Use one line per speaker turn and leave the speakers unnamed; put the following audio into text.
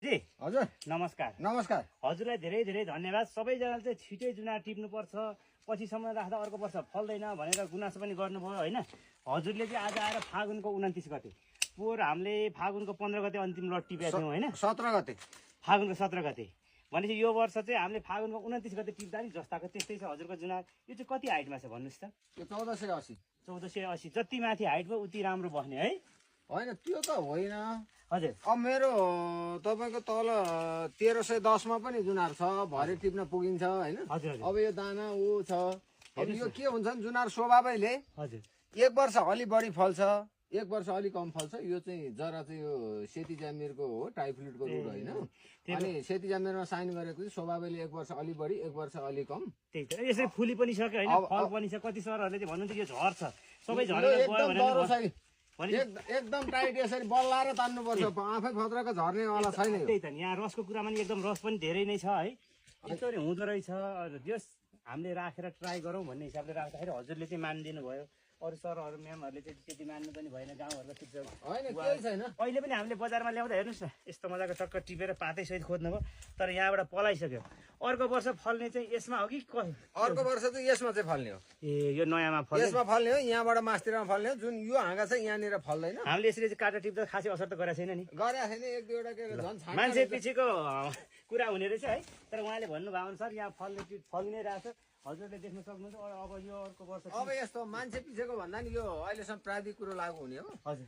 जी
हजुर
नमस्कार
नमस्कार
हजुरलाई धेरै धेरै धन्यवाद। सबैजनाले चाहिँ छिटै जुनार टिप्नुपर्छ, पछिसम्म राख्दा अर्को वर्ष फल्दैन भनेर गुनासो पनि गर्नुभयो होइन। हजुरले चाहिँ आज आएर फागुनको 29 गते पोहोर हामीले फागुनको 15 गते अन्तिम लट टिपेका थियौँ होइन।
17 गते
फागुनको 17 गते भनेपछि यो वर्ष चाहिँ हामीले फागुनको 29 गते टिप्दा नि जस्ताको त्यस्तै छ हजुरको जुनार। यो चाहिँ कति हाइटमा छ भन्नुहोस् त?
यो 1480
1480। जति माथि हाइट भयो उति राम्रो बस्ने है।
होइन त्यो त होइन।
हजुर
अब मेरो तपाईँको तल 1310 मा पनि जुनार छ, भरे टिप्न पुगिन्छ होइन।
हजुर
अब यो दाना ऊ छ। अब यो के हुन्छ नि जुनार स्वभावैले
हजुर
एक वर्ष अलि बढी फल्छ, एक वर्ष अलि कम फल्छ। यो चाहिँ जरा चाहिँ यो सेती जामेरको हो, टाइफ्लुडको रुट होइन। अनि सेती जामेरमा साइन गरेको चाहिँ स्वभावैले एक वर्ष अलि बढी एक वर्ष अलि कम।
त्यही त यसरी फुली पनि सक्यो होइन, फल पनि छ। कति सरहरूले चाहिँ भन्नुहुन्छ यो झर्छ, सबै झरेर गयो भने
एकदम टाइट यसरी बल्लाएर तान्नुपर्छ, आफै फत्रको झर्नेवाला छैन।
त्यही त नि, यहाँ रसको कुरामा नि एकदम रस पनि धेरै नै छ है। यसरी हुँदो रहेछ। जस हामीले राखेर ट्राई गरौँ भन्ने हिसाबले राख्दाखेरि हजुरले चाहिँ मानिदिनु भयो। अरू सरहरू म्यामहरूले चाहिँ त्यति मान्नु पनि भएन, गाउँहरूको चिज
होइन केही छैन।
अहिले पनि हामीले बजारमा ल्याउँदा हेर्नुहोस् न, यस्तो मजाको टक्क टिपेर पातैसहित खोज्नुभयो, तर यहाँबाट पलाइसक्यो। अर्को वर्ष फल्ने चाहिँ यसमा हो कि
अर्को वर्ष चाहिँ यसमा चाहिँ फल्ने हो।
ए यो नयाँमा फल्ने,
यसमा फल्ने हो, यहाँबाट मास्तिरमा फल्ने हो। जुन यो हाँगा चाहिँ यहाँनिर फल्दैन।
हामीले यसरी चाहिँ काटा टिप्दा खासै असर त गरेको छैन नि।
गरेको छैन, एक दुईवटा के झन् छाड्छ।
मान्छे पछिको कुरा हुने रहेछ है। तर उहाँले भन्नुभयो अनुसार यहाँ फलि नै रहेछ। हजुरले देख्न सक्नुहुन्छ। अब यो अर्को वर्ष
अब यस्तो मान्छे पछिको भन्दा नि यो अहिलेसम्म प्राविधिक कुरो लागू हुने हो।
हजुर